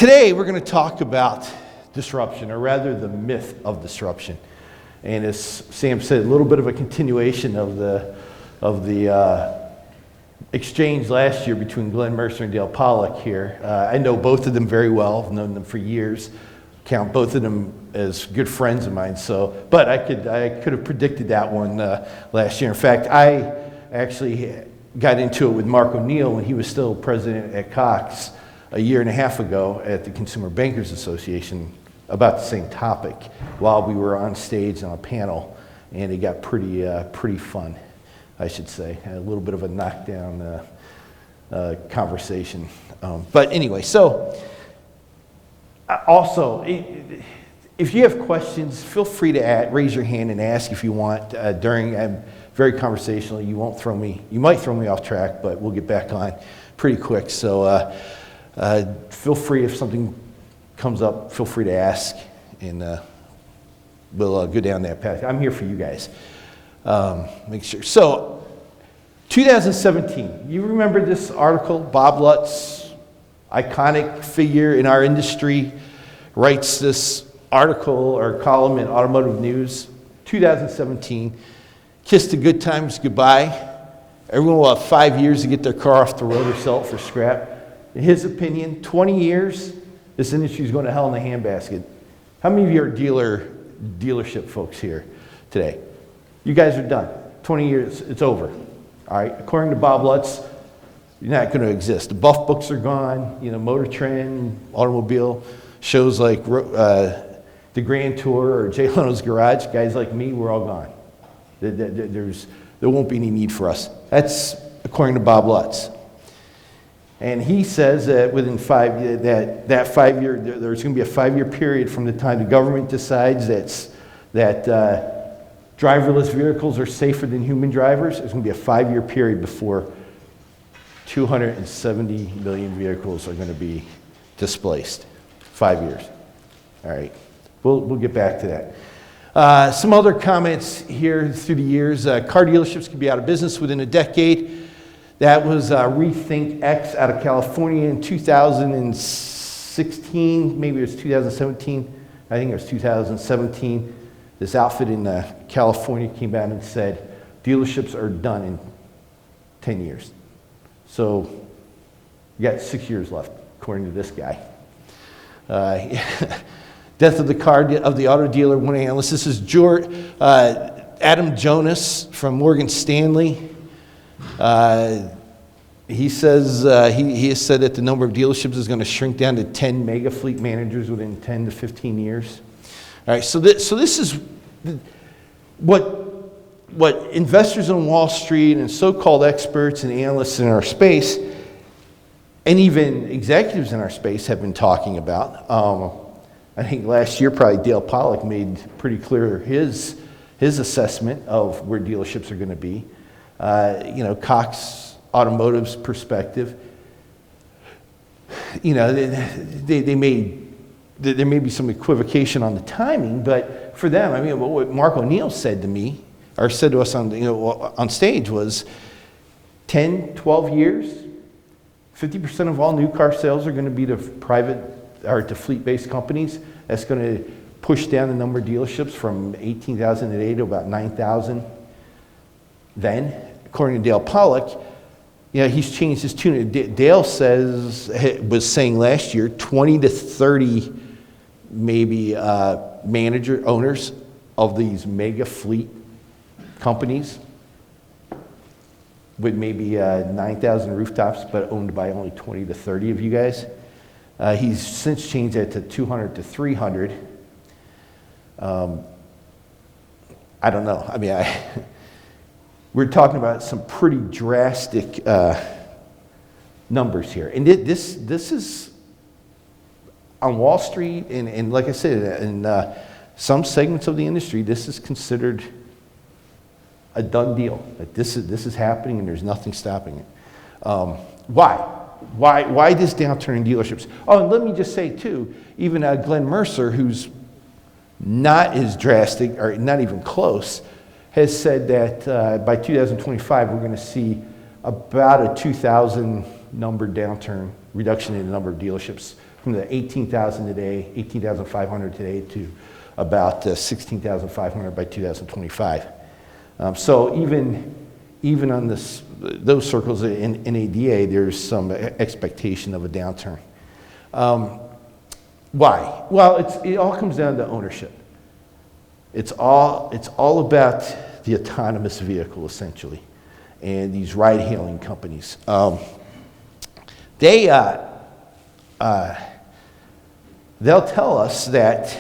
Today we're going to talk about disruption, or rather the myth of disruption. And as Sam said, a little bit of a continuation of the exchange last year between Glenn Mercer and Dale Pollack here. I know both of them very well. I've known them for years. Count both of them as good friends of mine. But I could have predicted that one last year. In fact, I actually got into it with Mark O'Neill when he was still president at Cox a year and a half ago at the Consumer Bankers Association about the same topic while we were on stage on a panel, and it got pretty fun, I should say. Had a little bit of a knockdown conversation. But anyway, so also, if you have questions, feel free to raise your hand and ask if you want during. I'm very conversational. You might throw me off track, but we'll get back on pretty quick. So feel free, if something comes up, feel free to ask, and we'll go down that path. I'm here for you guys. Make sure. So 2017, you remember this article? Bob Lutz, iconic figure in our industry, writes this article or column in Automotive News. 2017, kiss the good times goodbye. Everyone will have 5 years to get their car off the road or sell it for scrap. In his opinion, 20 years, this industry is going to hell in a handbasket. How many of you are dealership folks here today? You guys are done. 20 years, it's over. All right, according to Bob Lutz, you're not going to exist. The Buff books are gone. Motor Trend, automobile shows like the Grand Tour or Jay Leno's Garage. Guys like me, we're all gone. There won't be any need for us. That's according to Bob Lutz. And he says that within that 5 year, there's going to be a 5 year period from the time the government decides that driverless vehicles are safer than human drivers. There's going to be a 5 year period before 270 million vehicles are going to be displaced. 5 years. All right. We'll get back to that. Some other comments here through the years. Car dealerships could be out of business within a decade. That was Rethink X out of California in 2016. Maybe it was 2017. I think it was 2017. This outfit in California came out and said dealerships are done in 10 years. So you got 6 years left, according to this guy. Death of the auto dealer, one analyst. This is Adam Jonas from Morgan Stanley. He says he has said that the number of dealerships is going to shrink down to 10 mega fleet managers within 10 to 15 years. All right, so this is what investors on Wall Street and so-called experts and analysts in our space, and even executives in our space, have been talking about. I think last year probably Dale Pollack made pretty clear his assessment of where dealerships are going to be. Cox Automotive's perspective. There may be some equivocation on the timing, but for them, what Mark O'Neill said to me, or said to us on stage, was 10, 12 years, 50% of all new car sales are going to be to private or to fleet-based companies. That's going to push down the number of dealerships from 18,000 today to about 9,000 then. According to Dale Pollack, he's changed his tune. Dale was saying last year 20 to 30 maybe owners of these mega fleet companies with maybe 9,000 rooftops, but owned by only 20 to 30 of you guys. He's since changed that to 200 to 300. I don't know. We're talking about some pretty drastic numbers here. And this is on Wall Street, and like I said, in some segments of the industry, this is considered a done deal. That this is happening and there's nothing stopping it. Why? Why this downturn in dealerships? Oh, and let me just say too, even Glenn Mercer, who's not as drastic or not even close, has said that by 2025 we're going to see about a 2,000 number downturn, reduction in the number of dealerships from the 18,000 today, 18,500 today to about 16,500 by 2025. So even on those circles in ADA, there's some expectation of a downturn. Why? Well, it all comes down to ownership. It's all about the autonomous vehicle, essentially, and these ride-hailing companies. They'll tell us that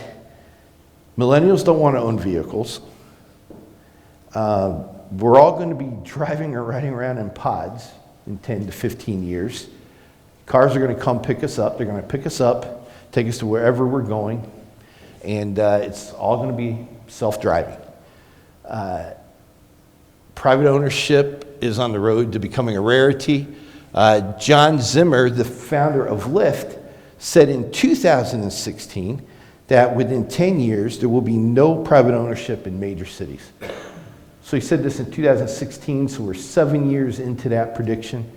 millennials don't want to own vehicles. We're all going to be driving or riding around in pods in 10 to 15 years. Cars are going to come pick us up. They're going to pick us up, take us to wherever we're going, and it's all going to be self-driving. Private ownership is on the road to becoming a rarity. John Zimmer, the founder of Lyft, said in 2016 that within 10 years there will be no private ownership in major cities. So he said this in 2016, so we're 7 years into that prediction.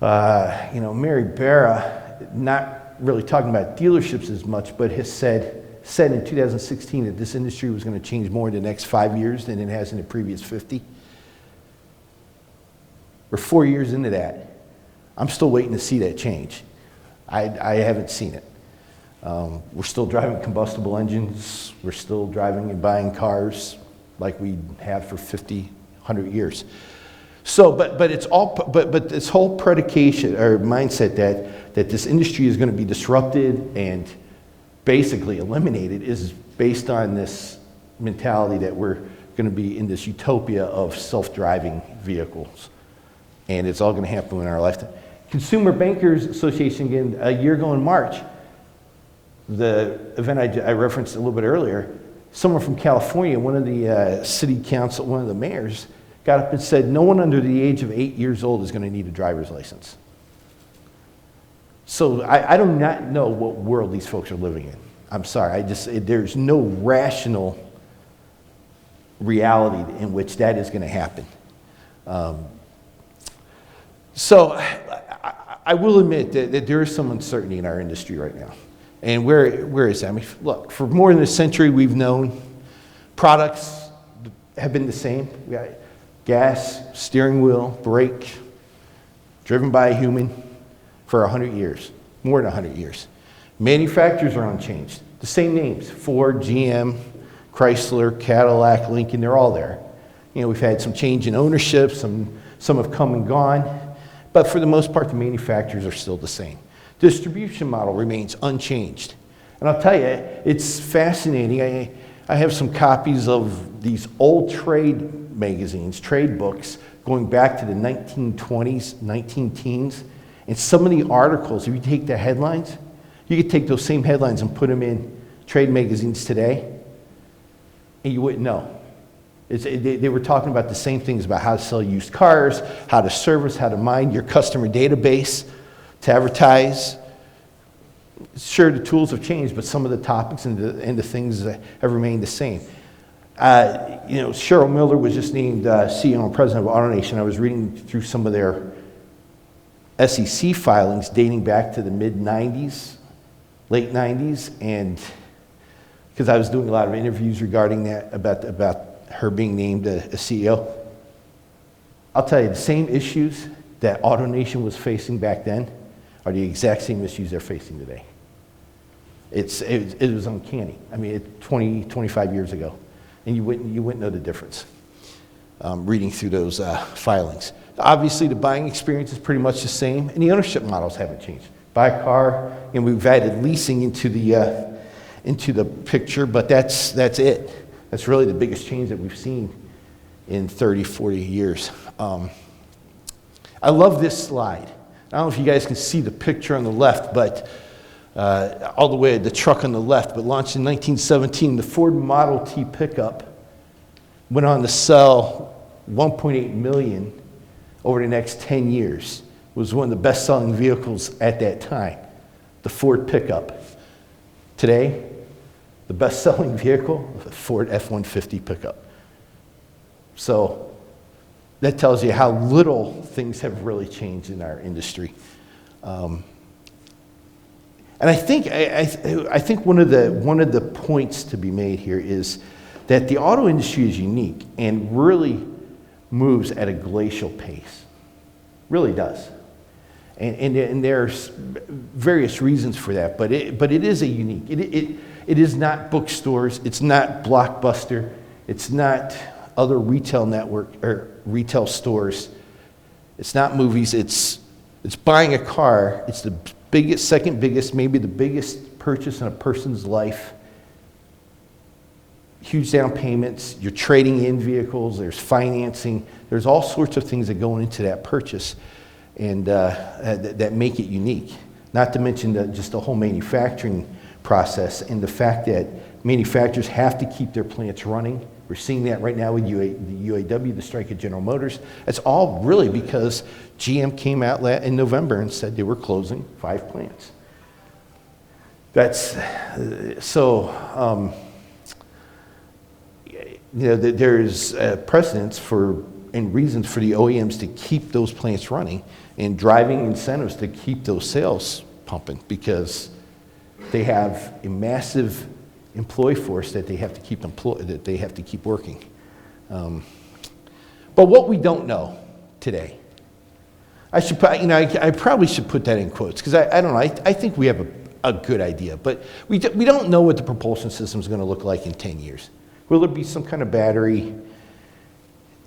Mary Barra, not really talking about dealerships as much, but has said in 2016 that this industry was going to change more in the next 5 years than it has in the previous 50. We're 4 years into that. I'm still waiting to see that change. I haven't seen it. We're still driving combustible engines. We're still driving and buying cars like we have for 50, 100 years. So, but this whole predication or mindset that this industry is going to be disrupted and basically eliminated is based on this mentality that we're going to be in this utopia of self-driving vehicles. And it's all going to happen in our lifetime. Consumer Bankers Association, again, a year ago in March, the event I referenced a little bit earlier, someone from California, one of the city council, one of the mayors, got up and said, no one under the age of 8 years old is going to need a driver's license. So I do not know what world these folks are living in. I'm sorry, there's no rational reality in which that is going to happen. So I will admit that there is some uncertainty in our industry right now. And where is that? I mean, look, for more than a century we've known products have been the same. We got gas, steering wheel, brake, driven by a human for 100 years, more than 100 years. Manufacturers are unchanged. The same names, Ford, GM, Chrysler, Cadillac, Lincoln, they're all there. We've had some change in ownership, some have come and gone, but for the most part, the manufacturers are still the same. Distribution model remains unchanged. And I'll tell you, it's fascinating. I have some copies of these old trade magazines, trade books, going back to the 1920s, 19-teens. And some of the articles, if you take the headlines, you could take those same headlines and put them in trade magazines today, and you wouldn't know. They were talking about the same things about how to sell used cars, how to service, how to mine your customer database, to advertise. Sure, the tools have changed, but some of the topics and the things have remained the same. Cheryl Miller was just named CEO and president of AutoNation. I was reading through some of their SEC filings dating back to the mid-'90s, late 90s, and because I was doing a lot of interviews regarding that, about her being named a CEO. I'll tell you, the same issues that AutoNation was facing back then are the exact same issues they're facing today. It was uncanny. I mean, 25 years ago, and you wouldn't know the difference reading through those filings. Obviously, the buying experience is pretty much the same, and the ownership models haven't changed. Buy a car, and we've added leasing into the picture, but that's it. That's really the biggest change that we've seen in 30, 40 years. I love this slide. I don't know if you guys can see the picture on the left, but all the way, the truck on the left, but launched in 1917, the Ford Model T pickup went on to sell 1.8 million over the next 10 years. It was one of the best-selling vehicles at that time, the Ford pickup. Today, the best-selling vehicle, the Ford F-150 pickup. So that tells you how little things have really changed in our industry. And I think one of the points to be made here is that the auto industry is unique and really moves at a glacial pace. Really does. And there's various reasons for that, but it is a unique. It is not bookstores. It's not Blockbuster. It's not other retail network or retail stores. It's not movies. It's buying a car. It's the biggest, second biggest, maybe the biggest purchase in a person's life. Huge down payments. You're trading in vehicles. There's financing. There's all sorts of things that go into that purchase, and that make it unique. Not to mention just the whole manufacturing process and the fact that manufacturers have to keep their plants running. We're seeing that right now with the UAW, the strike at General Motors. That's all really because GM came out in November and said they were closing 5 plants. That's so. There's precedence for and reasons for the OEMs to keep those plants running and driving incentives to keep those sales pumping because they have a massive employee force that they have to keep working. But what we don't know today, I probably should put that in quotes because I don't know. I think we have a good idea, but we don't know what the propulsion system is going to look like in 10 years. Will there be some kind of battery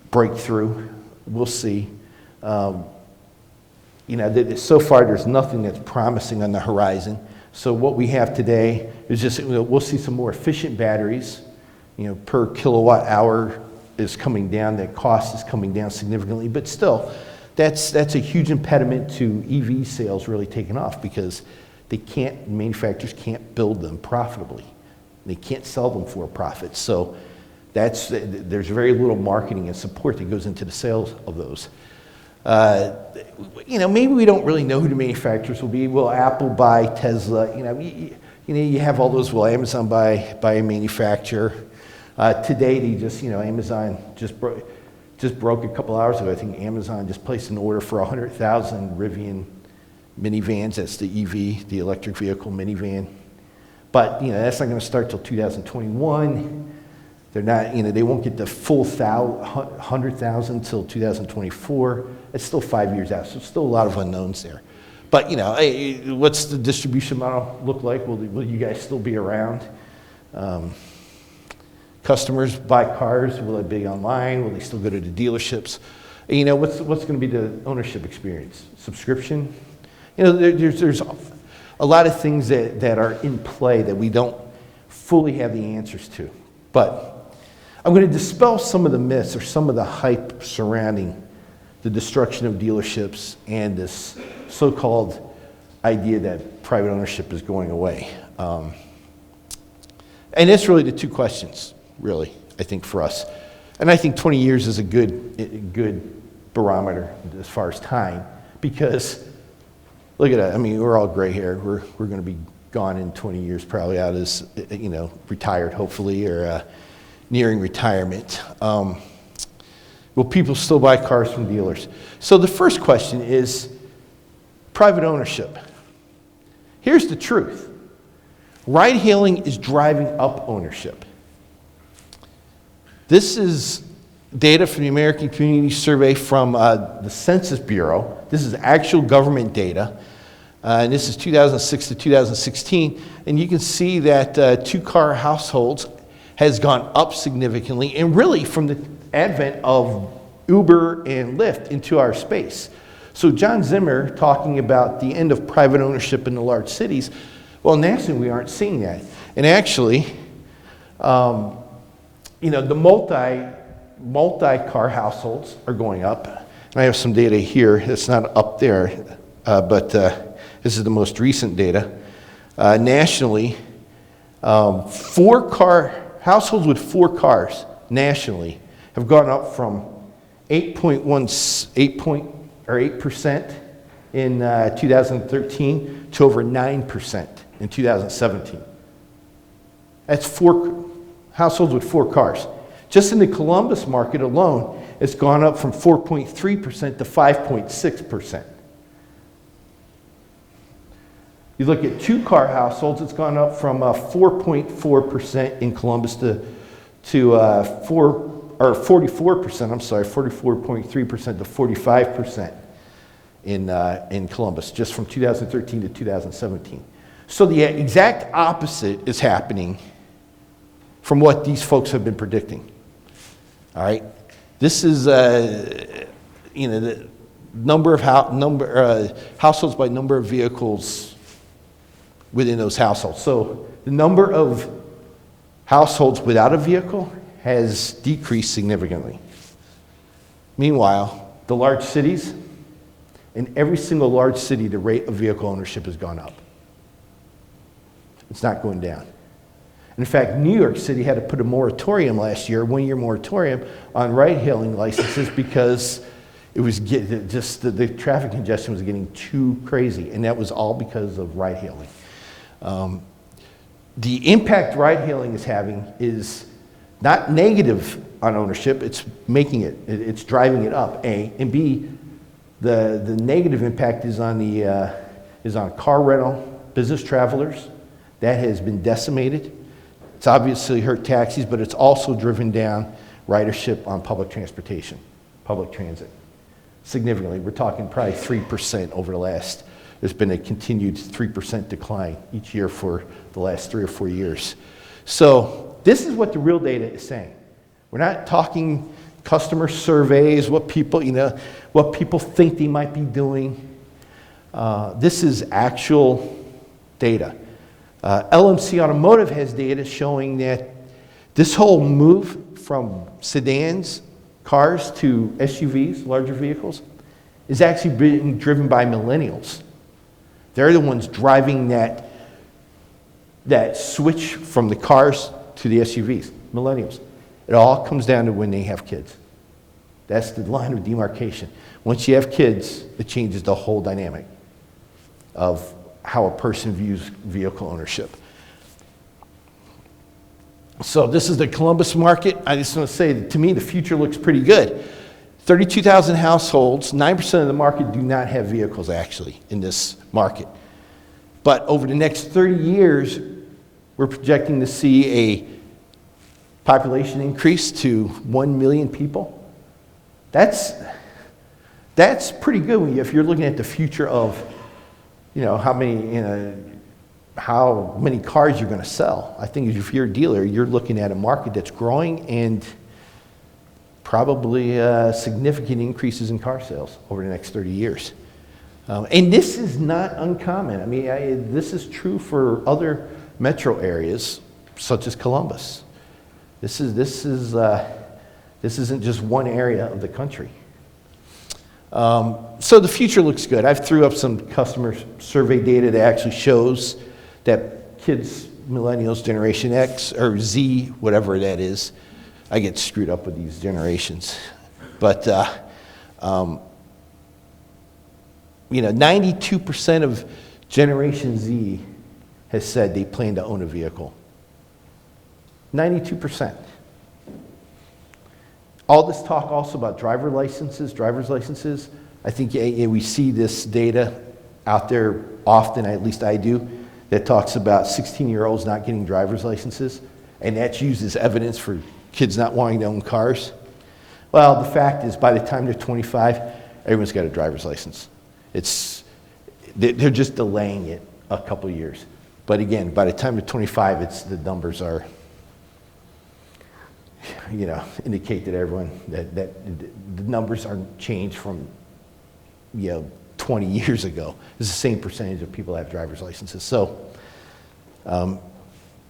breakthrough? We'll see. So far there's nothing that's promising on the horizon. So what we have today is just we'll see some more efficient batteries. Per kilowatt hour is coming down. That cost is coming down significantly, but still, that's a huge impediment to EV sales really taking off because manufacturers can't build them profitably. They can't sell them for a profit. So there's very little marketing and support that goes into the sales of those. Maybe we don't really know who the manufacturers will be. Will Apple buy Tesla? You have all those. Will Amazon buy a manufacturer? Today, Amazon just broke a couple hours ago. I think Amazon just placed an order for 100,000 Rivian minivans. That's the EV, the electric vehicle minivan. But that's not going to start till 2021. They're not, they won't get the full 100,000 until 2024. It's still 5 years out, so still a lot of unknowns there. But what's the distribution model look like? Will you guys still be around? Customers buy cars. Will they be online? Will they still go to the dealerships? What's going to be the ownership experience? Subscription? There's a lot of things that are in play that we don't fully have the answers to. But I'm going to dispel some of the myths or some of the hype surrounding the destruction of dealerships and this so-called idea that private ownership is going away. And it's really the two questions, really, I think, for us. And I think 20 years is a good barometer as far as time because look at that. We're all gray hair. We're going to be gone in 20 years, probably out as, retired, hopefully, or nearing retirement. Will people still buy cars from dealers? So the first question is private ownership. Here's the truth. Ride-hailing is driving up ownership. This is data from the American Community Survey from the Census Bureau. This is actual government data. And this is 2006 to 2016. And you can see that two-car households has gone up significantly. And really from the advent of Uber and Lyft into our space. So John Zimmer talking about the end of private ownership in the large cities. Well, nationally, we aren't seeing that. And actually, the multi-car households are going up. And I have some data here. It's not up there, but this is the most recent data. Nationally, households with 4 cars nationally have gone up from 8% in 2013 to over 9% in 2017. That's 4 households with 4 cars. Just in the Columbus market alone, it's gone up from 4.3% to 5.6%. You look at two-car households, it's gone up from 4.4% in Columbus to 44%, I'm sorry, 44.3% to 45% in Columbus, just from 2013 to 2017. So the exact opposite is happening from what these folks have been predicting. All right, this is the number of households by number of vehicles within those households. So the number of households without a vehicle has decreased significantly. Meanwhile, the large cities, in every single large city, the rate of vehicle ownership has gone up. It's not going down. In fact, New York City had to put a moratorium last year, 1-year moratorium, on ride-hailing licenses because it was the traffic congestion was getting too crazy, and that was all because of ride-hailing. The impact ride-hailing is having is not negative on ownership, it's making it's driving it up, A, and B, the negative impact is on car rental, business travelers. That has been decimated. It's obviously hurt taxis, but it's also driven down ridership on public transportation, public transit, significantly. We're talking probably 3% over the last, there's been a continued 3% decline each year for the last 3 or 4 years. So this is what the real data is saying. We're not talking customer surveys, what people think they might be doing. This is actual data. LMC Automotive has data showing that this whole move from sedans, cars, to SUVs, larger vehicles, is actually being driven by millennials. They're the ones driving that switch from the cars to the SUVs, millennials. It all comes down to when they have kids. That's the line of demarcation. Once you have kids, it changes the whole dynamic of how a person views vehicle ownership. So this is the Columbus market. I just want to say that to me the future looks pretty good. 32,000 households, 9% of the market do not have vehicles actually in this market. But over the next 30 years, we're projecting to see a population increase to 1 million people. That's pretty good if you're looking at the future of how many cars you're going to sell. I think if you're a dealer, you're looking at a market that's growing and probably significant increases in car sales over the next 30 years. And this is not uncommon. I mean, this is true for other metro areas such as Columbus. This isn't just one area of the country. So the future looks good. I've threw up some customer survey data that actually shows that kids, millennials, Generation X, or Z, whatever that is, I get screwed up with these generations. But, 92% of Generation Z has said they plan to own a vehicle. 92%. All this talk also about driver's licenses, I think we see this data out there often, at least I do, that talks about 16-year-olds not getting driver's licenses, and that's used as evidence for kids not wanting to own cars. Well, the fact is, by the time they're 25, everyone's got a driver's license. They're just delaying it a couple years. But again, by the time they're 25, the numbers are, indicate that everyone, that the numbers aren't changed from, 20 years ago. It's the same percentage of people that have driver's licenses. So,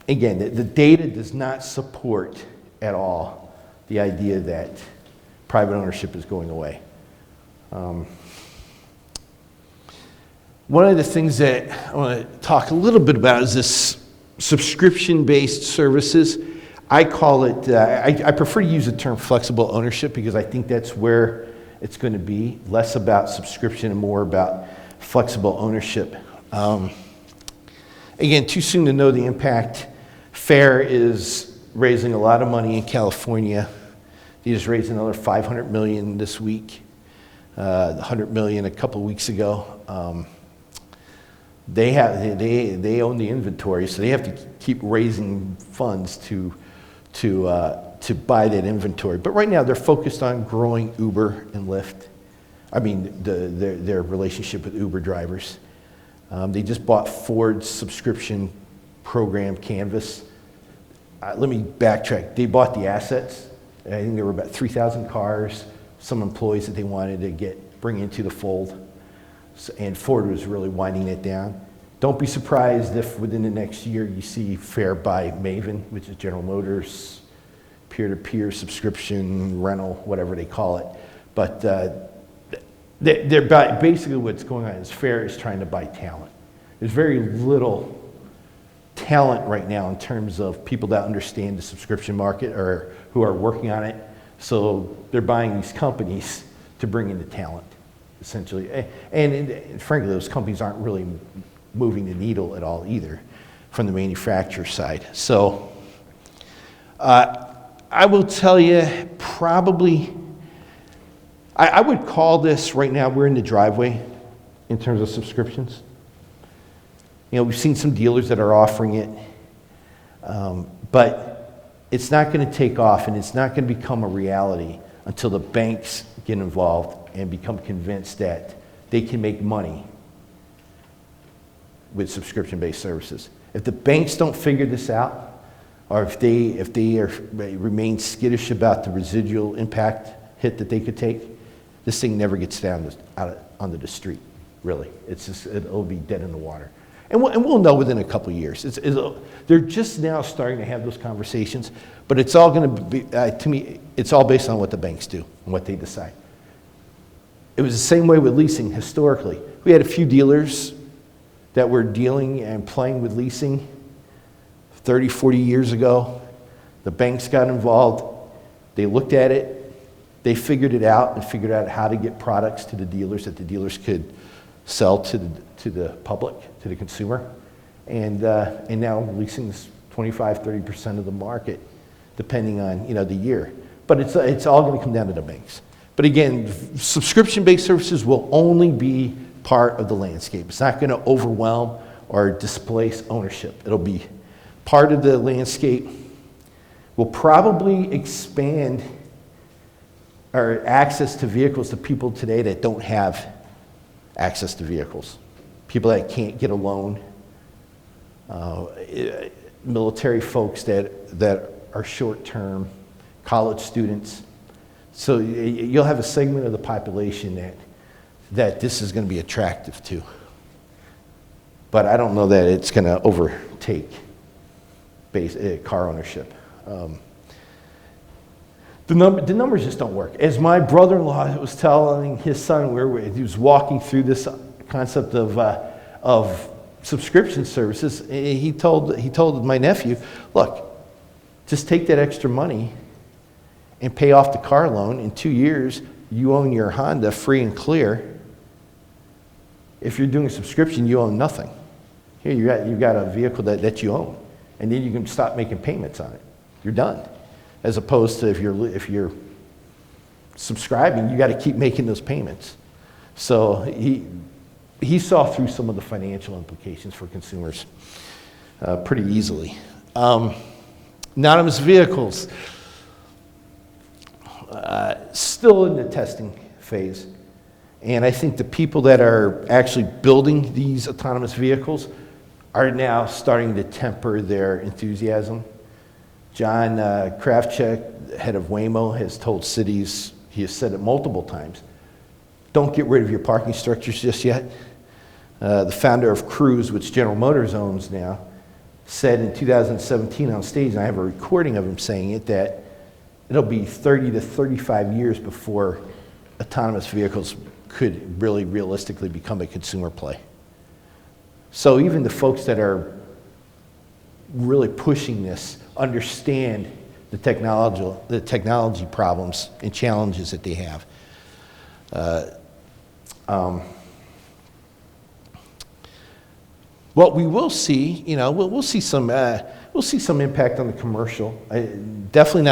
again, the data does not support at all the idea that private ownership is going away. One of the things that I want to talk a little bit about is this subscription-based services. I call it, I prefer to use the term flexible ownership because I think that's where it's going to be, less about subscription and more about flexible ownership. Again, too soon to know the impact. FAIR is raising a lot of money in California. They just raised another $500 million this week, $100 million a couple weeks ago. they own the inventory, so they have to keep raising funds to buy that inventory. But right now they're focused on growing Uber and Lyft. I mean, their relationship with Uber drivers. They just bought Ford's subscription program, Canvas. Let me backtrack. They bought the assets. I think there were about 3,000 cars, some employees that they wanted to bring into the fold. And Ford was really winding it down. Don't be surprised if within the next year you see Fair by Maven, which is General Motors, peer-to-peer subscription, rental, whatever they call it. But basically what's going on is Fair is trying to buy talent. There's very little talent right now in terms of people that understand the subscription market or who are working on it. So they're buying these companies to bring in the talent, essentially. And frankly, those companies aren't really moving the needle at all either from the manufacturer side. So I will tell you, probably, I would call this right now, we're in the driveway in terms of subscriptions. You know, we've seen some dealers that are offering it, but it's not going to take off and it's not going to become a reality until the banks get involved and become convinced that they can make money with subscription-based services. If the banks don't figure this out, or if they remain skittish about the residual impact hit that they could take, this thing never gets down out onto the street, really. It'll be dead in the water. And we'll know within a couple of years. They're just now starting to have those conversations, but it's all going to be, to me, it's all based on what the banks do and what they decide. It was the same way with leasing historically. We had a few dealers that were dealing and playing with leasing 30, 40 years ago. The banks got involved. They looked at it. They figured it out and figured out how to get products to the dealers that the dealers could sell to the public, to the consumer. And now leasing is 25, 30% of the market, depending on the year. But it's all going to come down to the banks. But again, subscription-based services will only be part of the landscape. It's not going to overwhelm or displace ownership. It'll be part of the landscape. Will probably expand our access to vehicles to people today that don't have access to vehicles. People that can't get a loan, military folks that are short-term, college students. So you'll have a segment of the population that this is going to be attractive to. But I don't know that it's going to overtake car ownership. The numbers just don't work. As my brother-in-law was telling his son, he was walking through this concept of subscription services. He told my nephew, look, just take that extra money and pay off the car loan. In 2 years, you own your Honda free and clear. If you're doing a subscription, you own nothing. Here, you've got a vehicle that you own, and then you can stop making payments on it. You're done. As opposed to if you're subscribing, you got to keep making those payments. So he saw through some of the financial implications for consumers pretty easily. Anonymous vehicles, still in the testing phase. And I think the people that are actually building these autonomous vehicles are now starting to temper their enthusiasm. John Krafchick, head of Waymo, has told cities, he has said it multiple times, don't get rid of your parking structures just yet. The founder of Cruise, which General Motors owns now, said in 2017 on stage, and I have a recording of him saying it, that it'll be 30 to 35 years before autonomous vehicles could really realistically become a consumer play. So even the folks that are really pushing this understand the technology problems and challenges that they have. What we will see, we'll see some impact on the commercial. Definitely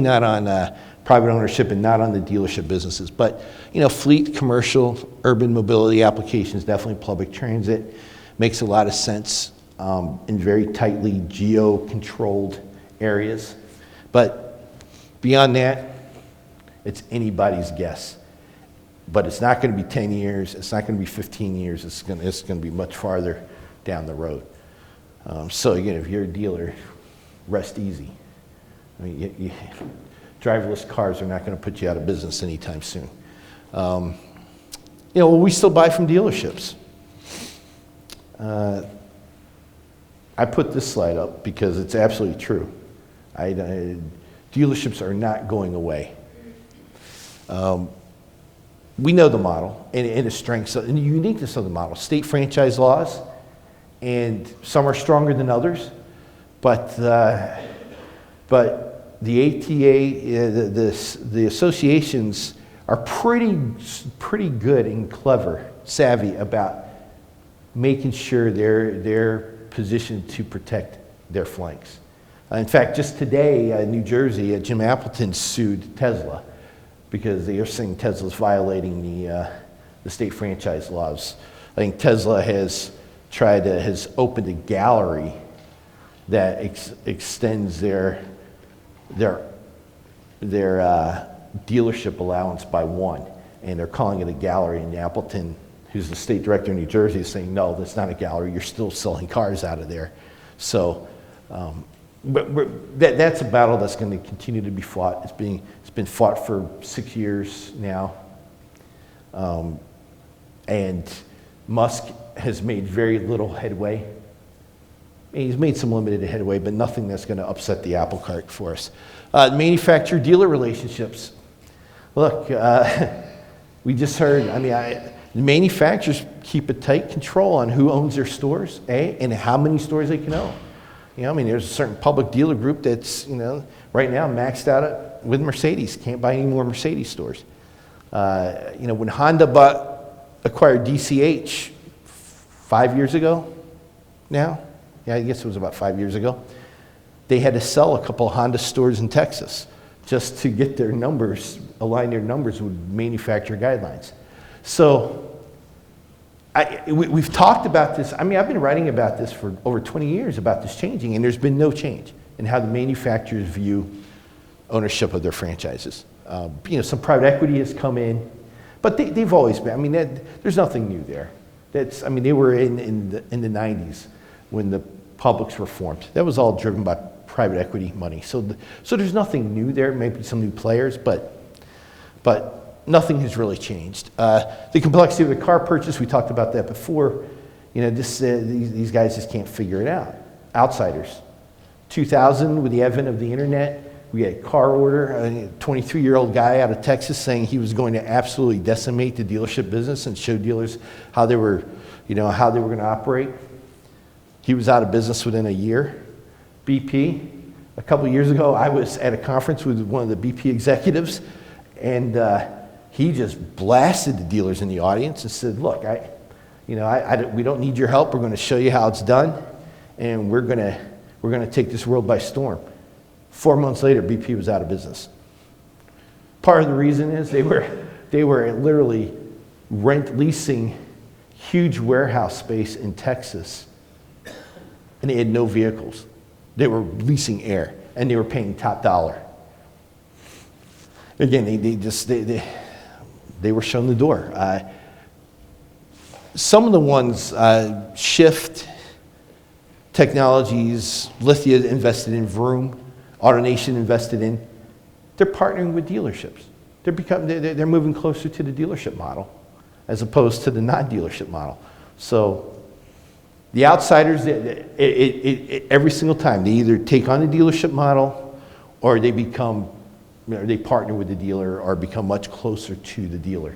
not on private ownership and not on the dealership businesses. But fleet, commercial, urban mobility applications, definitely public transit. Makes a lot of sense in very tightly geo-controlled areas. But beyond that, it's anybody's guess. But it's not going to be 10 years, it's not going to be 15 years, it's going to be much farther down the road. So again, if you're a dealer, rest easy. I mean, driverless cars are not going to put you out of business anytime soon. We still buy from dealerships. I put this slide up because it's absolutely true. Dealerships are not going away. We know the model and the strengths and the uniqueness of the model. State franchise laws, and some are stronger than others, but the ATA, the associations are pretty good and clever, savvy about making sure they're positioned to protect their flanks. In fact, just today, New Jersey, Jim Appleton sued Tesla because they are saying Tesla's violating the state franchise laws. I think Tesla has opened a gallery that extends their dealership allowance by one, and they're calling it a gallery. And Appleton, who's the state director of New Jersey, is saying, no, that's not a gallery. You're still selling cars out of there. So, that's a battle that's going to continue to be fought. It's been fought for 6 years now, and Musk has made very little headway. He's made some limited headway, but nothing that's going to upset the apple cart for us. Manufacturer-dealer relationships. Look, we just heard, the manufacturers keep a tight control on who owns their stores, and how many stores they can own. There's a certain public dealer group that's, right now maxed out with Mercedes. Can't buy any more Mercedes stores. When Honda acquired DCH 5 years ago now, I guess it was about 5 years ago, they had to sell a couple Honda stores in Texas just to get their numbers, align their numbers with manufacturer guidelines. So we've talked about this. I've been writing about this for over 20 years, about this changing, and there's been no change in how the manufacturers view ownership of their franchises. Some private equity has come in, but they've always been. There's nothing new there. They were in the 90s when the publics were formed. That was all driven by private equity money. So there's nothing new there. Maybe some new players, but nothing has really changed. The complexity of the car purchase, we talked about that before. These guys just can't figure it out. Outsiders. 2000, with the advent of the internet, we had a car order, a 23-year-old guy out of Texas saying he was going to absolutely decimate the dealership business and show dealers how they were going to operate. He was out of business within a year. BP, a couple of years ago, I was at a conference with one of the BP executives, and he just blasted the dealers in the audience and said, look, we don't need your help. We're going to show you how it's done, and we're going to take this world by storm. 4 months later, BP was out of business. Part of the reason is they were literally leasing huge warehouse space in Texas, and they had no vehicles. They were leasing air, and they were paying top dollar. Again, they were shown the door. Some of the ones, Shift Technologies, Lithia invested in Vroom, AutoNation invested in, they're partnering with dealerships. They're moving closer to the dealership model as opposed to the non-dealership model. So the outsiders, every single time, they either take on the dealership model or they they partner with the dealer or become much closer to the dealer,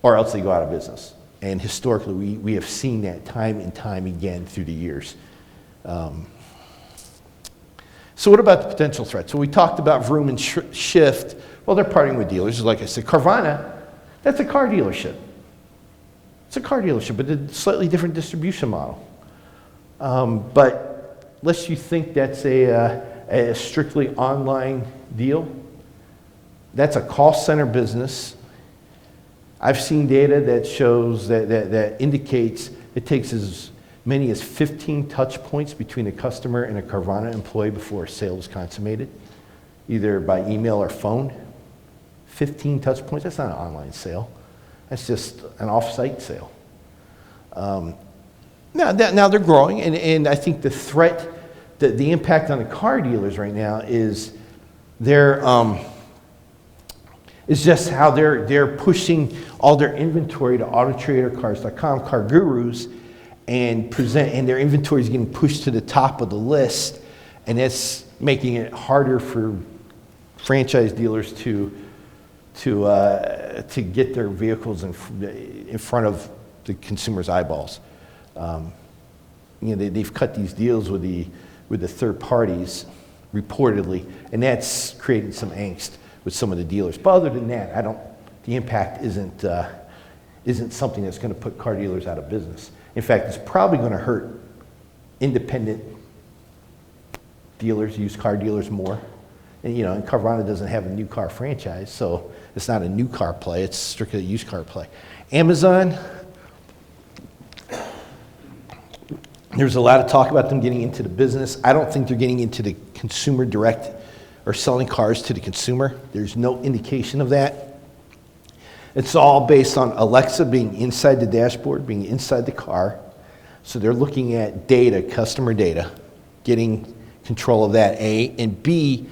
or else they go out of business. And historically, we have seen that time and time again through the years. So what about the potential threats? So we talked about Vroom and Shift. Well, they're partnering with dealers. Like I said, Carvana, that's a car dealership. It's a car dealership, but a slightly different distribution model. But lest you think that's a strictly online deal, that's a call center business. I've seen data that shows that indicates it takes as many as 15 touch points between a customer and a Carvana employee before a sale is consummated, either by email or phone. 15 touch points, that's not an online sale. That's just an off-site sale. Now they're growing, and I think the threat, the impact on the car dealers right now is is just how they're pushing all their inventory to AutoTrader, Cars.com, Car Gurus, and their inventory is getting pushed to the top of the list, and that's making it harder for franchise dealers to get their vehicles in front of the consumer's eyeballs. They've cut these deals with the third parties reportedly, and that's creating some angst with some of the dealers. But other than that, the impact isn't something that's going to put car dealers out of business. In fact, it's probably going to hurt independent dealers, used car dealers more. And Carvana doesn't have a new car franchise, so it's not a new car play, it's strictly a used car play. Amazon, there's a lot of talk about them getting into the business. I don't think they're getting into the consumer direct or selling cars to the consumer. There's no indication of that. It's all based on Alexa being inside the dashboard, being inside the car. So they're looking at data, customer data, getting control of that, A. And B,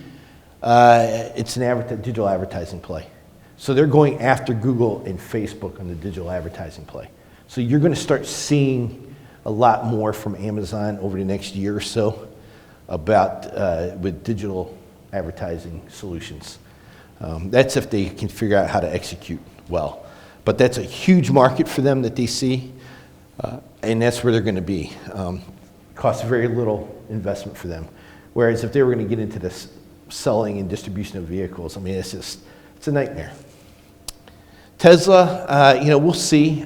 it's an digital advertising play. So they're going after Google and Facebook on the digital advertising play. So you're going to start seeing a lot more from Amazon over the next year or so with digital advertising solutions. That's if they can figure out how to execute well. But that's a huge market for them that they see, and that's where they're going to be. Costs very little investment for them. Whereas if they were going to get into this selling and distribution of vehicles, it's a nightmare. Tesla, we'll see.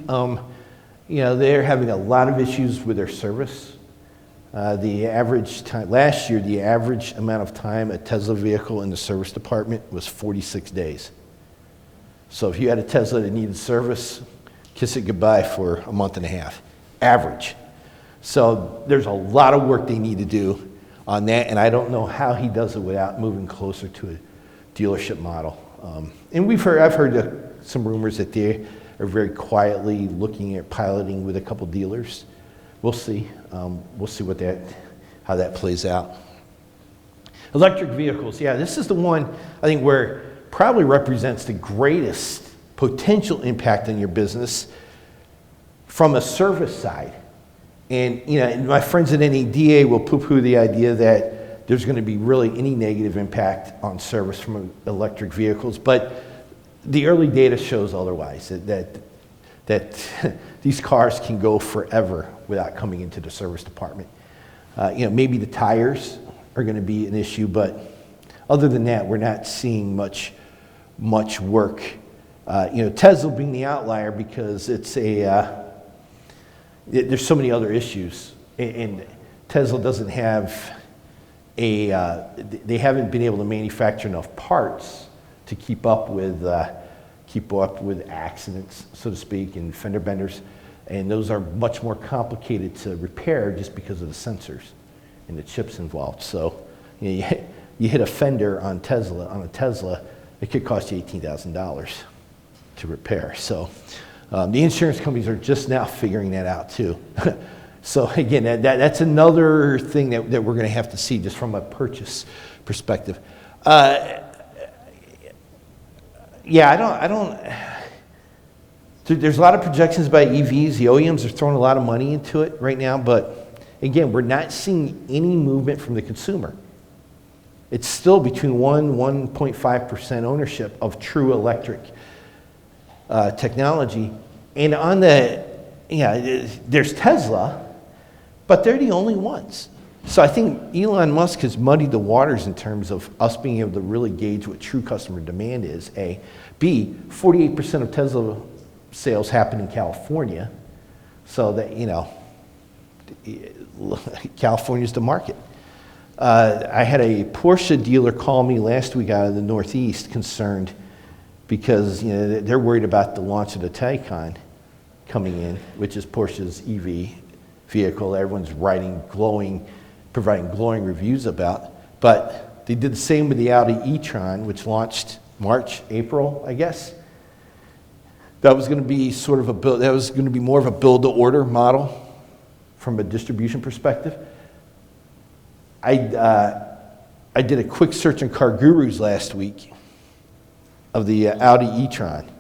They're having a lot of issues with their service. The average time, last year, the average amount of time a Tesla vehicle in the service department was 46 days. So if you had a Tesla that needed service, kiss it goodbye for a month and a half, average. So there's a lot of work they need to do on that, and I don't know how he does it without moving closer to a dealership model. And I've heard some rumors that they are very quietly looking at piloting with a couple dealers. We'll see. We'll see how that plays out. Electric vehicles, this is the one I think where probably represents the greatest potential impact on your business from a service side. And my friends at NADA will poo-poo the idea that there's going to be really any negative impact on service from electric vehicles, but the early data shows otherwise, that these cars can go forever without coming into the service department. Maybe the tires are going to be an issue, but other than that, we're not seeing much work. Tesla being the outlier because there's so many other issues, and Tesla doesn't have they haven't been able to manufacture enough parts to keep up with accidents, so to speak, and fender benders, and those are much more complicated to repair just because of the sensors and the chips involved. So you hit a fender on a Tesla, it could cost you $18,000 to repair. So the insurance companies are just now figuring that out too. So again, that's another thing that we're going to have to see just from a purchase perspective. There's a lot of projections by EVs. The OEMs are throwing a lot of money into it right now, but again, we're not seeing any movement from the consumer. It's still between 1.5% ownership of true electric technology. And there's Tesla, but they're the only ones. So I think Elon Musk has muddied the waters in terms of us being able to really gauge what true customer demand is, A. B, 48% of Tesla sales happen in California, so that, California's the market. I had a Porsche dealer call me last week out of the Northeast concerned because they're worried about the launch of the Taycan. coming in, which is Porsche's EV vehicle. Everyone's providing glowing reviews about. But they did the same with the Audi e-tron, which launched March, April, I guess. That was going to be more of a build-to-order model from a distribution perspective. I did a quick search on Car Gurus last week of the Audi e-tron.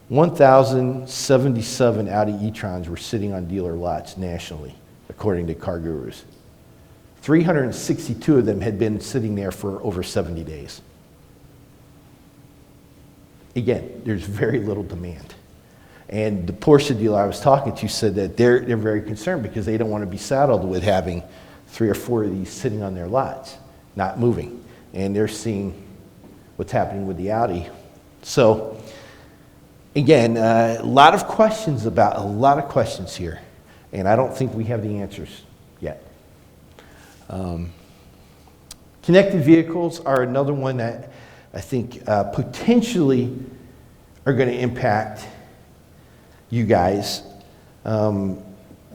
1,077 Audi e-trons were sitting on dealer lots nationally, according to Car Gurus. 362 of them had been sitting there for over 70 days. Again, there's very little demand. And the Porsche dealer I was talking to said that they're very concerned because they don't want to be saddled with having 3 or 4 of these sitting on their lots, not moving. And they're seeing what's happening with the Audi. So, again, a lot of questions here. And I don't think we have the answers yet. Connected vehicles are another one that I think potentially are going to impact you guys.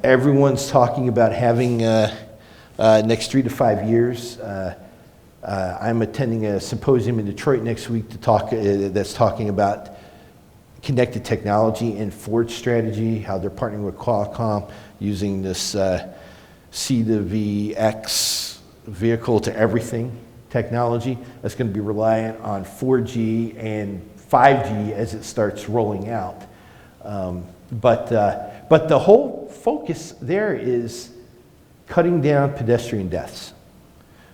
Everyone's talking about having next 3 to 5 years. I'm attending a symposium in Detroit next week that's talking about connected technology and Ford's strategy, how they're partnering with Qualcomm using this C2VX vehicle to everything technology that's going to be reliant on 4G and 5G as it starts rolling out. But the whole focus there is cutting down pedestrian deaths.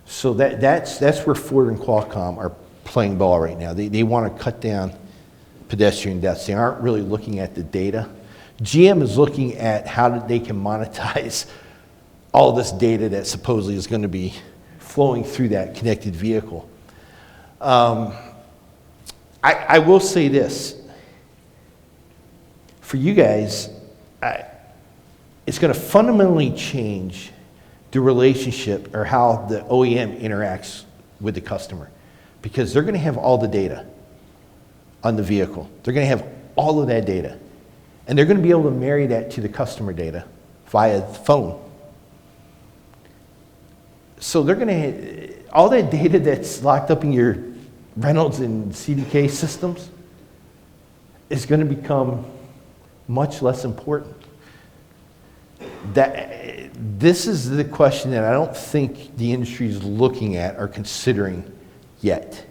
So that's where Ford and Qualcomm are playing ball right now. They want to cut down pedestrian deaths. They aren't really looking at the data. GM is looking at how they can monetize all this data that supposedly is going to be flowing through that connected vehicle. I will say this. For you guys, it's going to fundamentally change the relationship or how the OEM interacts with the customer, because they're going to have all the data on the vehicle. They're going to have all of that data, and they're going to be able to marry that to the customer data via the phone. So they're going to, all that data that's locked up in your Reynolds and CDK systems is going to become much less important. This is the question that I don't think the industry is looking at or considering yet.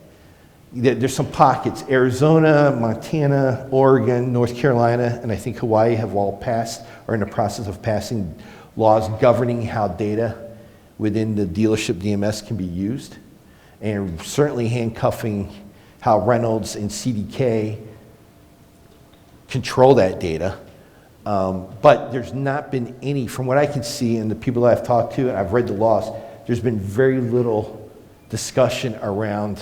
There's some pockets. Arizona, Montana, Oregon, North Carolina, and I think Hawaii have all passed or in the process of passing laws governing how data within the dealership DMS can be used, and certainly handcuffing how Reynolds and CDK control that data. But there's not been any, from what I can see and the people that I've talked to, and I've read the laws, there's been very little discussion around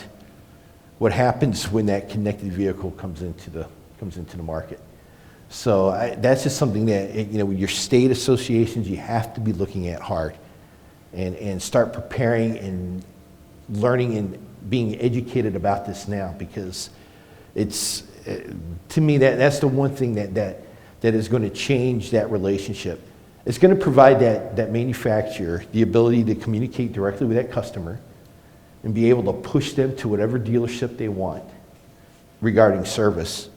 what happens when that connected vehicle comes into the market. So that's just something that, with your state associations, you have to be looking at hard and start preparing and learning and being educated about this now, because it's, to me, that's the one thing that is going to change that relationship. It's going to provide that manufacturer the ability to communicate directly with that customer and be able to push them to whatever dealership they want regarding service.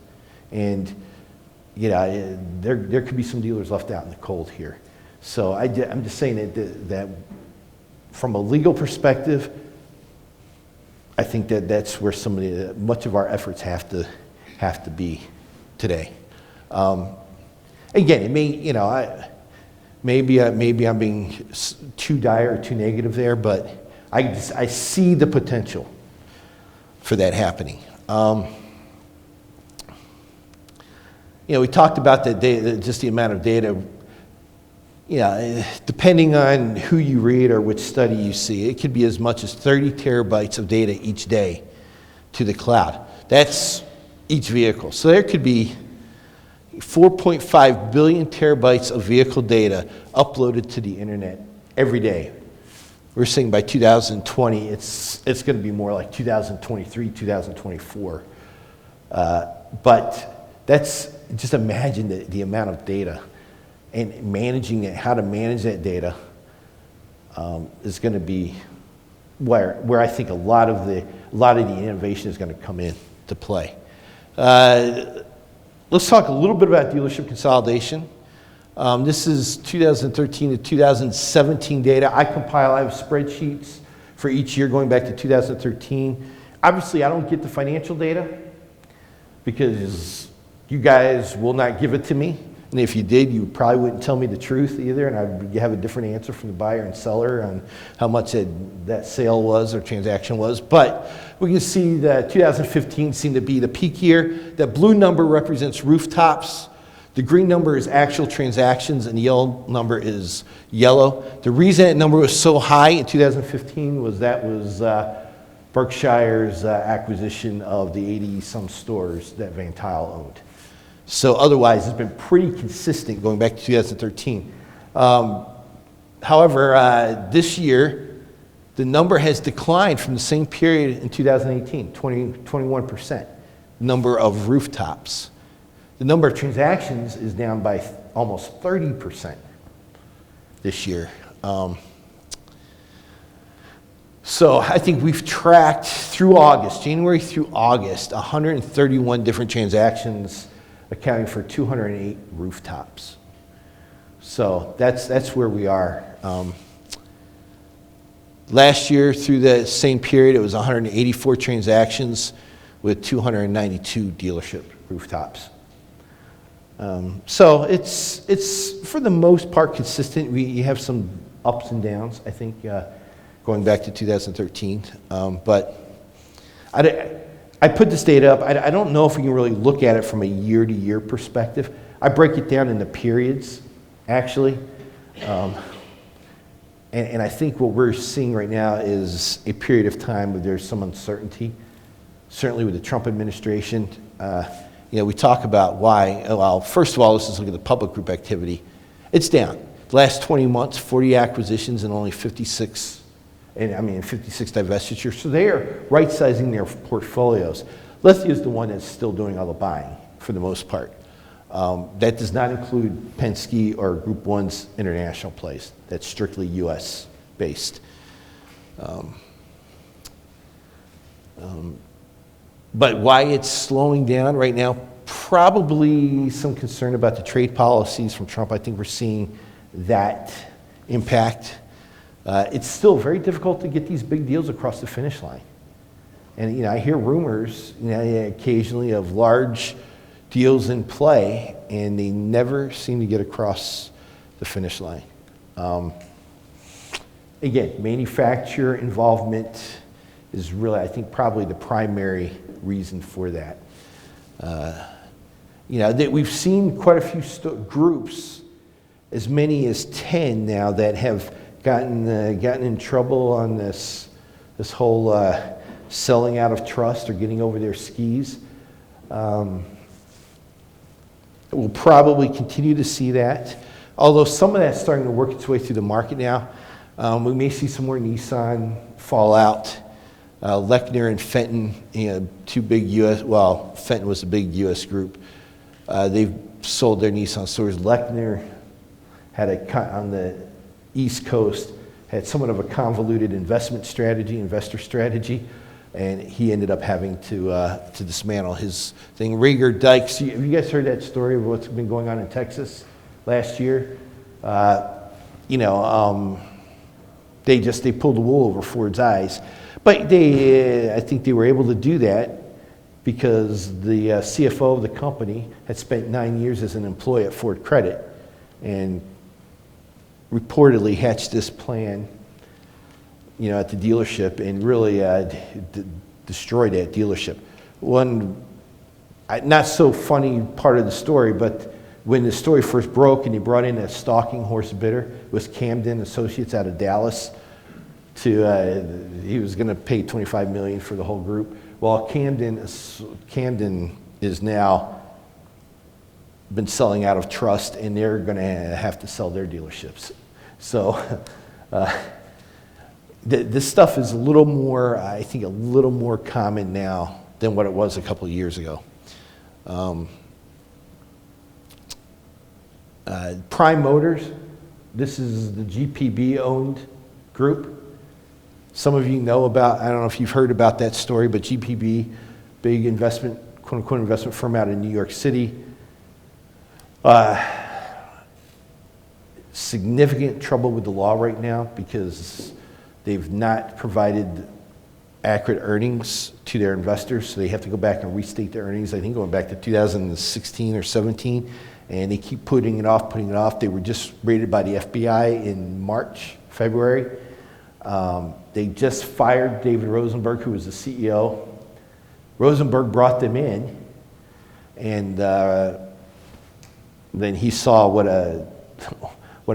And there could be some dealers left out in the cold here. So I'm just saying that from a legal perspective, I think that's where much of our efforts have to be today. Again, it may, maybe I'm being too dire or too negative there, but I see the potential for that happening. We talked about the data, just the amount of data. Depending on who you read or which study you see, it could be as much as 30 terabytes of data each day to the cloud. That's each vehicle. So there could be 4.5 billion terabytes of vehicle data uploaded to the internet every day. We're saying by 2020, it's going to be more like 2023, 2024. But that's just imagine the amount of data and managing it, how to manage that data is going to be where I think a lot of the innovation is going to come into play. Let's talk a little bit about dealership consolidation. This is 2013 to 2017 data. I have spreadsheets for each year going back to 2013. Obviously, I don't get the financial data because you guys will not give it to me. And if you did, you probably wouldn't tell me the truth either, and I'd have a different answer from the buyer and seller on how much that sale was or transaction was. But we can see that 2015 seemed to be the peak year. That blue number represents rooftops. The green number is actual transactions, and the yellow number is yellow. The reason that number was so high in 2015 was Berkshire's acquisition of the 80-some stores that Van Tuyl owned. So otherwise, it's been pretty consistent going back to 2013. However, this year, the number has declined from the same period in 2018, 21%, number of rooftops. The number of transactions is down by almost 30% this year. So I think we've tracked through August, January through August, 131 different transactions, accounting for 208 rooftops. So that's where we are. Last year, through the same period, it was 184 transactions with 292 dealership rooftops. So it's for the most part consistent. You have some ups and downs, I think, going back to 2013. But I put this data up. I don't know if we can really look at it from a year-to-year perspective. I break it down into periods, actually. And I think what we're seeing right now is a period of time where there's some uncertainty, certainly with the Trump administration. We talk about why. Well, first of all, let's just look at the public group activity. It's down. The last 20 months, 40 acquisitions and only 56 divestitures. So they are right-sizing their portfolios. Lithia is the one that's still doing all the buying for the most part. That does not include Penske or Group 1's international plays. That's strictly U.S. based. But why it's slowing down right now, probably some concern about the trade policies from Trump. I think we're seeing that impact. It's still very difficult to get these big deals across the finish line. And I hear rumors occasionally of large deals in play, and they never seem to get across the finish line. Again, manufacturer involvement is really, I think, probably the primary reason for that. That we've seen quite a few groups, as many as 10 now, that have gotten in trouble on this whole selling out of trust or getting over their skis. We'll probably continue to see that, although some of that's starting to work its way through the market now. We may see some more Nissan fall out. Lechner and Fenton, two big U.S. Well, Fenton was a big U.S. group. They've sold their Nissan stores. Lechner had on the East Coast had somewhat of a convoluted investor strategy, and he ended up having to dismantle his thing. Rieger Dykes, have you guys heard that story of what's been going on in Texas last year? They pulled the wool over Ford's eyes. But I think they were able to do that because the CFO of the company had spent 9 years as an employee at Ford Credit and reportedly hatched this plan, at the dealership and really destroyed that dealership. One not so funny part of the story, but when the story first broke and he brought in a stalking horse bidder, it was Camden Associates out of Dallas. He was going to pay $25 million for the whole group. Well, Camden is now been selling out of trust, and they're going to have to sell their dealerships. So this stuff is a little more common now than what it was a couple of years ago. Prime Motors, this is the GPB-owned group. Some of you know about, I don't know if you've heard about that story, but GPB, big investment, quote-unquote investment firm out in New York City. Significant trouble with the law right now because they've not provided accurate earnings to their investors, so they have to go back and restate their earnings, I think going back to 2016 or 17, and they keep putting it off. They were just raided by the FBI in February. They just fired David Rosenberg, who was the CEO. Rosenberg brought them in, and then he saw what a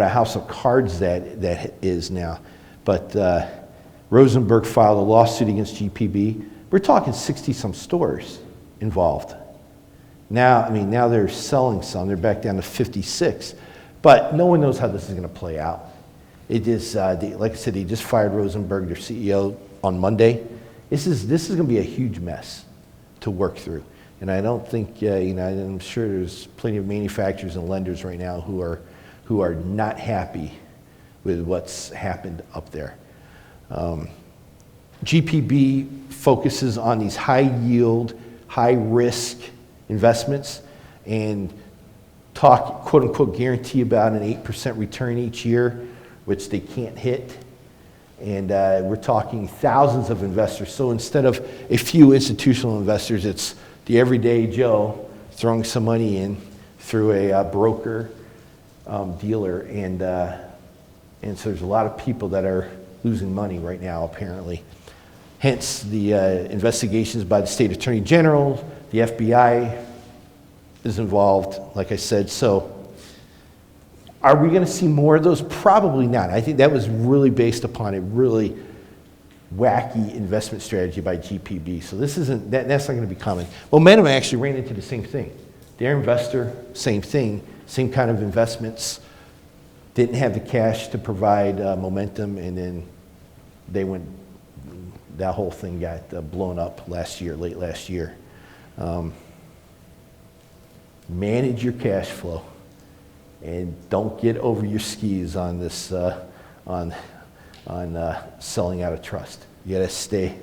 house of cards that is now. But Rosenberg filed a lawsuit against GPB. We're talking 60-some stores involved. Now they're selling some. They're back down to 56. But no one knows how this is going to play out. It is, like I said, they just fired Rosenberg, their CEO, on Monday. This is going to be a huge mess to work through. And I don't think, I'm sure there's plenty of manufacturers and lenders right now who are not happy with what's happened up there. GPB focuses on these high yield, high risk investments and talk, quote unquote, guarantee about an 8% return each year, which they can't hit. And we're talking thousands of investors. So instead of a few institutional investors, it's the everyday Joe throwing some money in through a broker, dealer, and so there's a lot of people that are losing money right now, apparently. Hence the investigations by the state attorney general, the FBI is involved, like I said. So are we going to see more of those? Probably not. I think that was really based upon a really wacky investment strategy by GPB. So this isn't, that's not going to be common. Momentum actually ran into the same thing. Their investor, same thing, same kind of investments, didn't have the cash to provide momentum, and then they went, that whole thing got blown up late last year. Manage your cash flow and don't get over your skis on this, on selling out of trust. You gotta stay,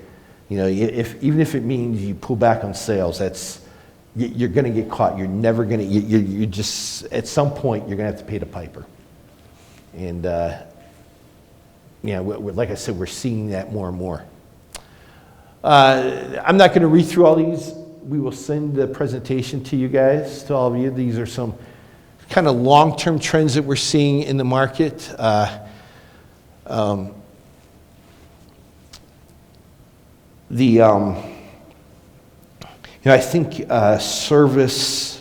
even if it means you pull back on sales, you're gonna get caught. You're never gonna, you're just, at some point, you're gonna have to pay the piper. And, like I said, we're seeing that more and more. I'm not going to read through all these. We will send the presentation to you guys, to all of you. These are some kind of long-term trends that we're seeing in the market. I think service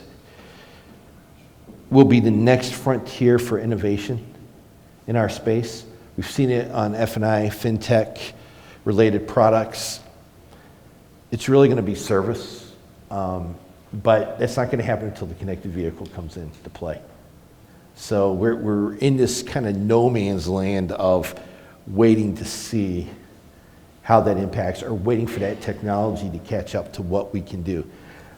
will be the next frontier for innovation in our space. We've seen it on F&I, fintech, related products. It's really going to be service, but that's not going to happen until the connected vehicle comes into play. So we're in this kind of no man's land of waiting to see how that impacts, or waiting for that technology to catch up to what we can do.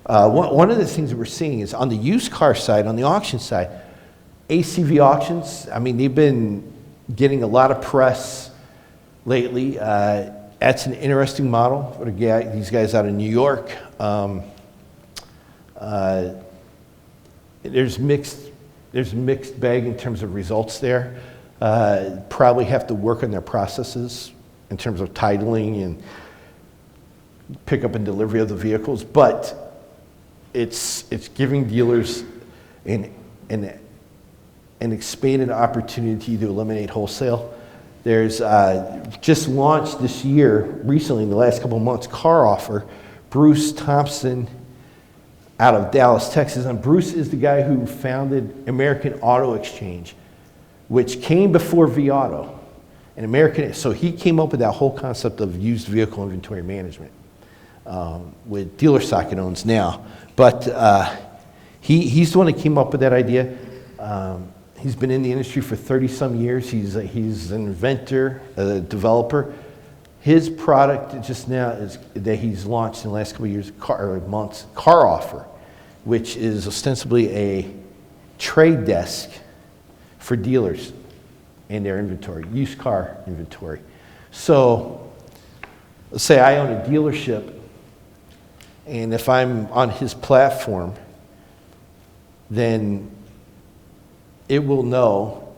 One of the things that we're seeing is on the used car side, on the auction side, ACV Auctions, they've been getting a lot of press lately. That's an interesting model for these guys out of New York. There's mixed bag in terms of results there. Probably have to work on their processes in terms of titling and pickup and delivery of the vehicles, but it's giving dealers an expanded opportunity to eliminate wholesale. There's just launched this year, recently in the last couple of months, Car Offer. Bruce Thompson out of Dallas, Texas. And Bruce is the guy who founded American Auto Exchange, which came before vAuto. And so he came up with that whole concept of used vehicle inventory management, with Dealer Socket owns now. But he's the one that came up with that idea. He's been in the industry for 30-some years. He's an inventor, a developer. His product just now is that he's launched in the last couple of years, months, Car Offer, which is ostensibly a trade desk for dealers and their inventory, used car inventory. So let's say I own a dealership, and if I'm on his platform, then it will know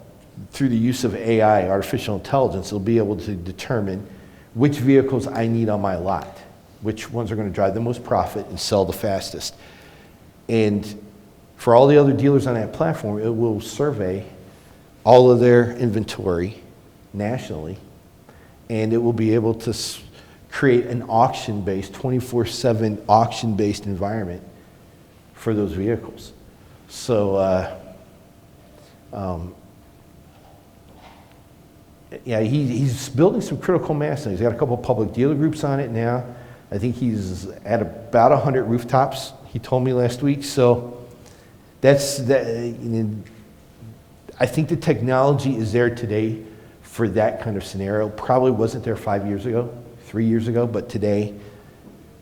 through the use of AI, artificial intelligence, it'll be able to determine which vehicles I need on my lot, which ones are going to drive the most profit and sell the fastest. And for all the other dealers on that platform, it will survey all of their inventory nationally, and it will be able to create an auction-based, 24/7 auction-based environment for those vehicles. So, yeah, he's building some critical mass now. He's got a couple of public dealer groups on it now. I think he's at about 100 rooftops, he told me last week. So that's that. I think the technology is there today for that kind of scenario. Probably wasn't there 5 years ago, 3 years ago, but today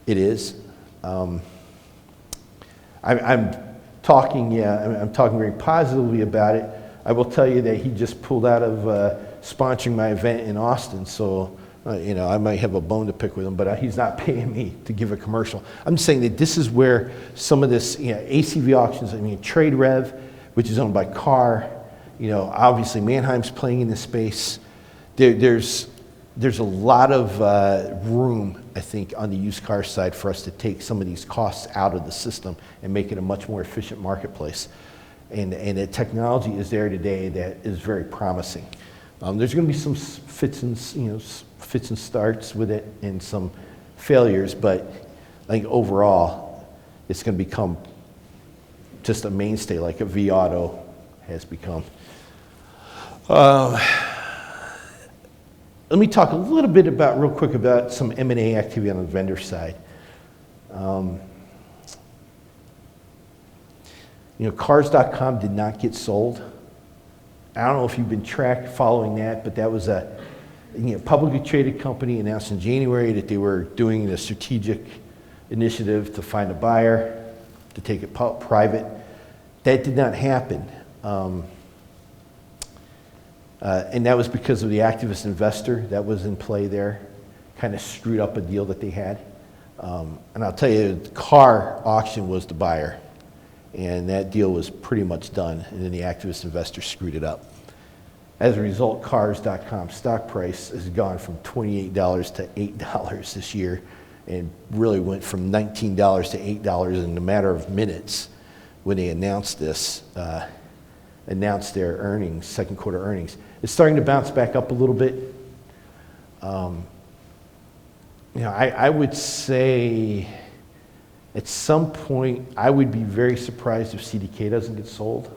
it is. I'm talking very positively about it. I will tell you that he just pulled out of sponsoring my event in Austin, so I might have a bone to pick with him, but he's not paying me to give a commercial. I'm just saying that this is where some of this, ACV Auctions, Trade Rev, which is owned by Car, obviously Manheim's playing in this space. There's a lot of room, I think, on the used car side for us to take some of these costs out of the system and make it a much more efficient marketplace. And the technology is there today that is very promising. There's going to be some fits and starts with it and some failures, but I think overall it's going to become just a mainstay like a V-Auto has become. Let me talk a little bit real quick about some M&A activity on the vendor side. Cars.com did not get sold. I don't know if you've been following that, but that was a publicly traded company announced in January that they were doing a strategic initiative to find a buyer, to take it private. That did not happen. And that was because of the activist investor that was in play there, kind of screwed up a deal that they had. And I'll tell you, the car auction was the buyer, and that deal was pretty much done, and then the activist investor screwed it up. As a result, Cars.com stock price has gone from $28 to $8 this year, and really went from $19 to $8 in a matter of minutes when they announced this, announced their earnings, second quarter earnings. It's starting to bounce back up a little bit. I would say at some point, I would be very surprised if CDK doesn't get sold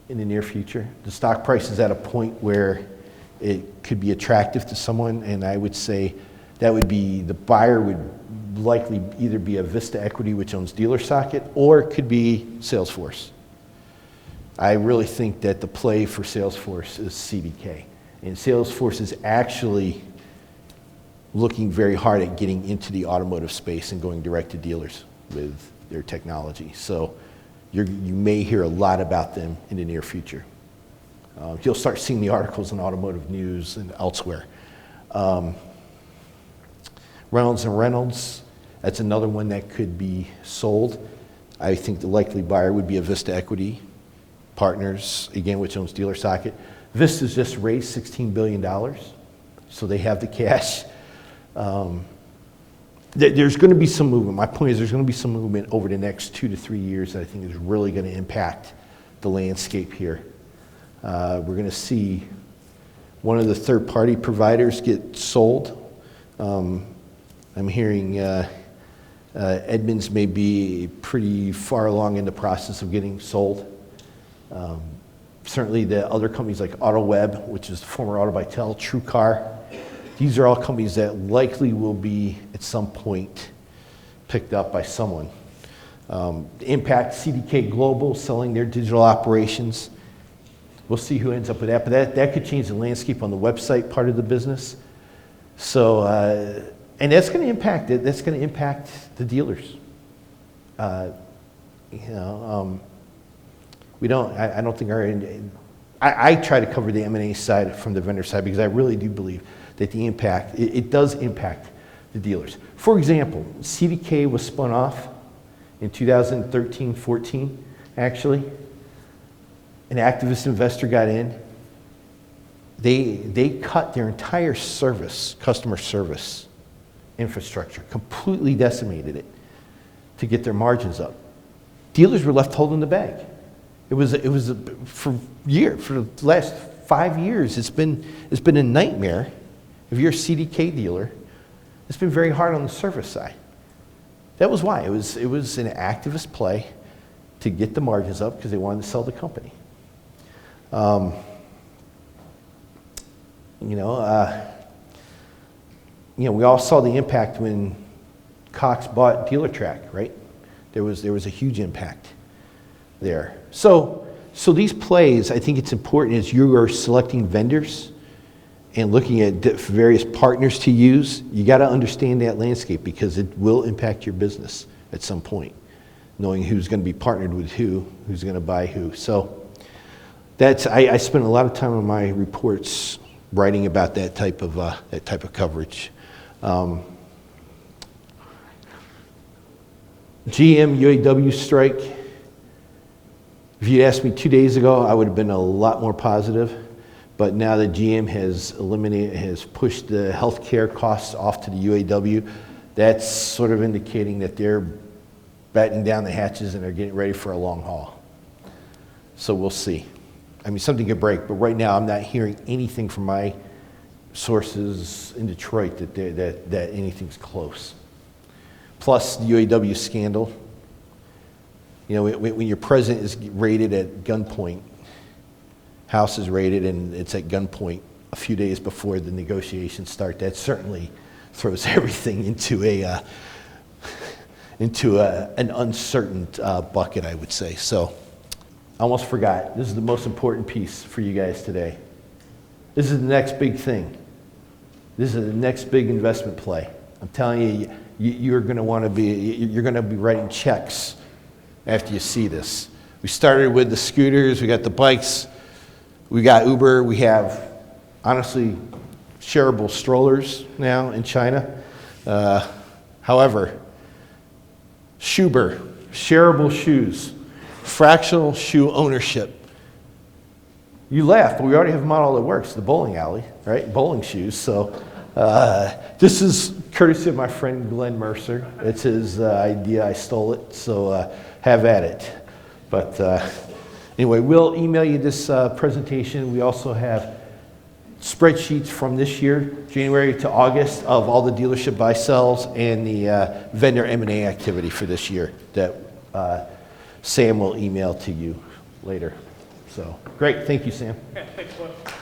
in the near future. The stock price is at a point where it could be attractive to someone, and I would say that would be, the buyer would likely either be a Vista Equity, which owns Dealer Socket, or it could be Salesforce. I really think that the play for Salesforce is CDK, and Salesforce is actually looking very hard at getting into the automotive space and going direct to dealers with their technology. So you may hear a lot about them in the near future. You'll start seeing the articles in Automotive News and elsewhere. Reynolds and Reynolds, that's another one that could be sold. I think the likely buyer would be a Vista Equity Partners, again, which owns Dealer Socket. Vista's just raised $16 billion, so they have the cash. There's going to be some movement. My point is there's going to be some movement over the next 2 to 3 years that I think is really going to impact the landscape here. We're going to see one of the third-party providers get sold. I'm hearing Edmunds may be pretty far along in the process of getting sold. Certainly the other companies like AutoWeb, which is the former AutoBytel, TrueCar, these are all companies that likely will be at some point picked up by someone. Impact CDK Global selling their digital operations. We'll see who ends up with that, but that could change the landscape on the website part of the business. So, and that's going to impact it. That's going to impact the dealers. We don't, I don't think I try to cover the M&A side from the vendor side because I really do believe that the impact, it does impact the dealers. For example, CDK was spun off in 2013-14, actually. An activist investor got in. They cut their entire customer service infrastructure, completely decimated it to get their margins up. Dealers were left holding the bag. It was for the last 5 years, it's been a nightmare. If you're a CDK dealer, it's been very hard on the service side. That was why. It was an activist play to get the margins up because they wanted to sell the company. We all saw the impact when Cox bought DealerTrack, right? There was a huge impact there. So these plays, I think it's important as you are selecting vendors and looking at various partners to use, you got to understand that landscape because it will impact your business at some point, knowing who's going to be partnered with who's going to buy who. So I spent a lot of time on my reports writing about that type of coverage. GM UAW strike. If you'd asked me 2 days ago, I would have been a lot more positive. But now that GM has pushed the healthcare costs off to the UAW, that's sort of indicating that they're battening down the hatches and they're getting ready for a long haul. So we'll see. I mean, something could break, but right now I'm not hearing anything from my sources in Detroit that anything's close. Plus the UAW scandal. When your president is raided at gunpoint, house is raided and it's at gunpoint a few days before the negotiations start, that certainly throws everything into an uncertain bucket, I would say. So I almost forgot. This is the most important piece for you guys today. This is the next big thing. This is the next big investment play. I'm telling you, you're going to be writing checks after you see this. We started with the scooters, we got the bikes, we got Uber, we have, honestly, shareable strollers now in China. However, Schuber, shareable shoes, fractional shoe ownership. You laugh, but we already have a model that works, the bowling alley, right? Bowling shoes. So this is courtesy of my friend Glenn Mercer. It's his idea, I stole it, so have at it. But anyway, we'll email you this presentation. We also have spreadsheets from this year, January to August, of all the dealership buy-sells and the vendor M&A activity for this year that Sam will email to you later. So great, thank you, Sam. Okay, thanks, Lutz.